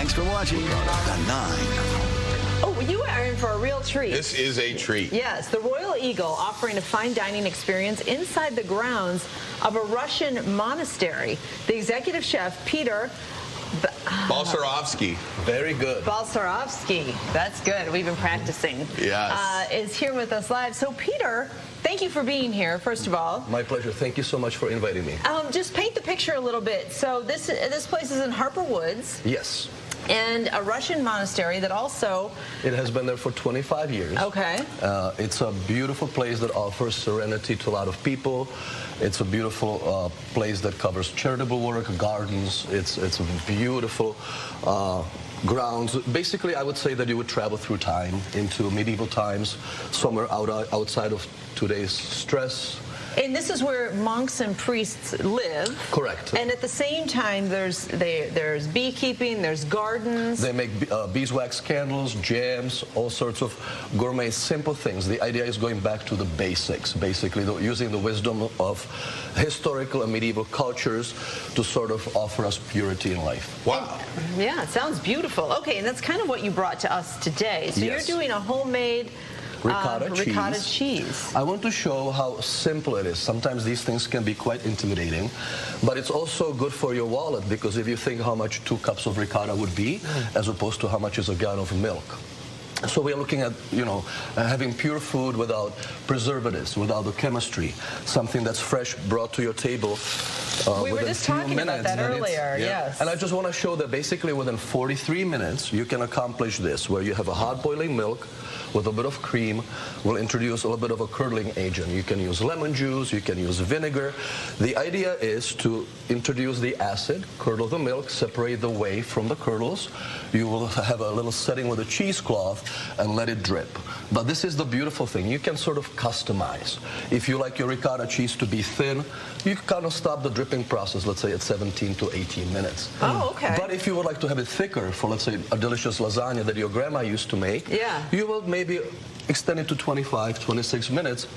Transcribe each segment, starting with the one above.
Thanks for watching The 9. Oh, you are in for a real treat. This is a treat. Yes, the Royal Eagle offering a fine dining experience inside the grounds of a Russian monastery. The executive chef, Petr Balsarovsky. Very good. Balsarovsky. That's good. We've been practicing. Yes. Is here with us live. So, Petr, thank you for being here, first of all. My pleasure. Thank you so much for inviting me. Just paint the picture a little bit. So this place is in Harper Woods. Yes. And a Russian monastery that also... It has been there for 25 years. Okay. It's a beautiful place that offers serenity to a lot of people. It's a beautiful place that covers charitable work, gardens. It's a beautiful grounds. Basically, I would say that you would travel through time into medieval times, somewhere outside of today's stress. And this is where monks and priests live. Correct. And at the same time, there's beekeeping, there's gardens. They make beeswax candles, jams, all sorts of gourmet, simple things. The idea is going back to the basics, basically, using the wisdom of historical and medieval cultures to sort of offer us purity in life. Wow. Yeah, it sounds beautiful. Okay, and that's kind of what you brought to us today. So Yes. You're doing a homemade ricotta cheese. I want to show how simple it is. Sometimes these things can be quite intimidating, but it's also good for your wallet, because if you think how much 2 cups of ricotta would be, as opposed to how much is a gallon of milk. So we are looking at, having pure food without preservatives, without the chemistry, something that's fresh, brought to your table we were just talking about that earlier, yes. And I just want to show that basically within 43 minutes, you can accomplish this, where you have a hot boiling milk with a bit of cream. We'll introduce a little bit of a curdling agent. You can use lemon juice, you can use vinegar. The idea is to introduce the acid, curdle the milk, separate the whey from the curdles. You will have a little setting with a cheesecloth and let it drip. But this is the beautiful thing. You can sort of customize. If you like your ricotta cheese to be thin, you kind of stop the dripping process, let's say at 17 to 18 minutes. Oh, okay. But if you would like to have it thicker for, let's say, a delicious lasagna that your grandma used to make, you will maybe extend it to 25, 26 minutes,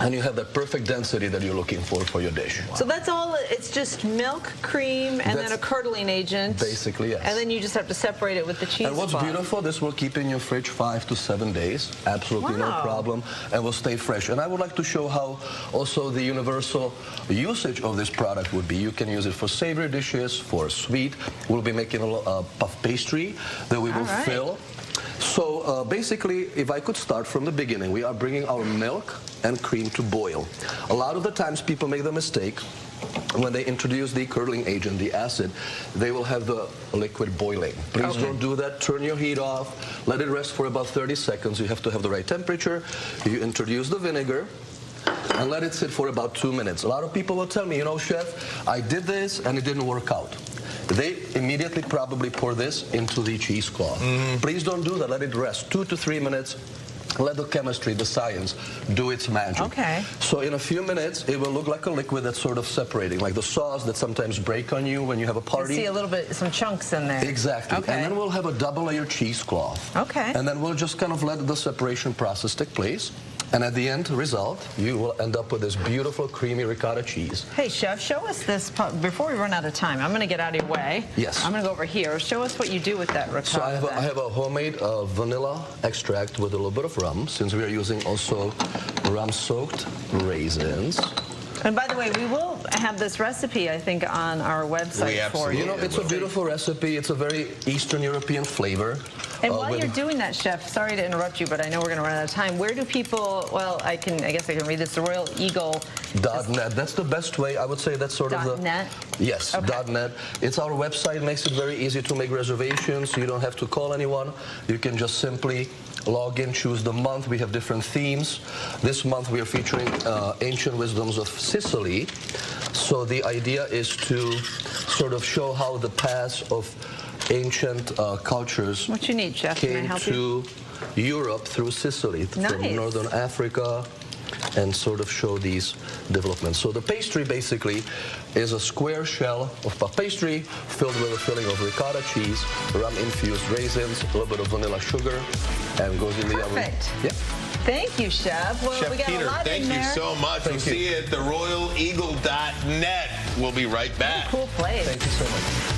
and you have that perfect density that you're looking for your dish. So that's all, it's just milk, cream, and then a curdling agent. Basically, yes. And then you just have to separate it with the cheese. And what's beautiful, this will keep in your fridge 5 to 7 days. Absolutely no problem. And will stay fresh. And I would like to show how also the universal usage of this product would be. You can use it for savory dishes, for sweet. We'll be making a little puff pastry that we will fill. So basically, if I could start from the beginning, we are bringing our milk and cream to boil. A lot of the times people make the mistake when they introduce the curdling agent, the acid, they will have the liquid boiling. Please don't do that. Turn your heat off. Let it rest for about 30 seconds. You have to have the right temperature. You introduce the vinegar and let it sit for about 2 minutes. A lot of people will tell me, chef, I did this and it didn't work out. They immediately probably pour this into the cheesecloth. Please don't do that. Let it rest 2 to 3 minutes. Let the chemistry, the science, do its magic. Okay. So in a few minutes, it will look like a liquid that's sort of separating, like the sauce that sometimes break on you when you have a party. You see a little bit, some chunks in there. Exactly. Okay. And then we'll have a double-layer cheesecloth. Okay. And then we'll just kind of let the separation process take place. And at the end result, you will end up with this beautiful, creamy ricotta cheese. Hey, Chef, show us this, before we run out of time. I'm going to get out of your way. Yes. I'm going to go over here. Show us what you do with that ricotta. So I have a homemade vanilla extract with a little bit of rum, since we are using also rum-soaked raisins. And by the way, we will have this recipe, I think, on our website for you. It's a beautiful recipe. It's a very Eastern European flavor. And while you're doing that, Chef, sorry to interrupt you, but I know we're going to run out of time. Where do people, well, I guess I can read this, the Royal Eagle. .net. That's the best way. I would say that's sort of the... .net? Yes, .net. It's our website. Makes it very easy to make reservations. You don't have to call anyone. You can just simply log in, choose the month. We have different themes. This month we are featuring ancient wisdoms of Sicily. So the idea is to sort of show how the past of ancient cultures what you need, Chef? came to Europe through Sicily, from northern Africa, and sort of show these developments. So the pastry basically is a square shell of puff pastry filled with a filling of ricotta cheese, rum-infused raisins, a little bit of vanilla sugar, and goes in the oven. Perfect. Yeah. Thank you, Chef. Well, Chef we got Petr, a lot thank in there. you so much. We'll see you at theroyaleagle.net. We'll be right back. Cool place. Thank you so much.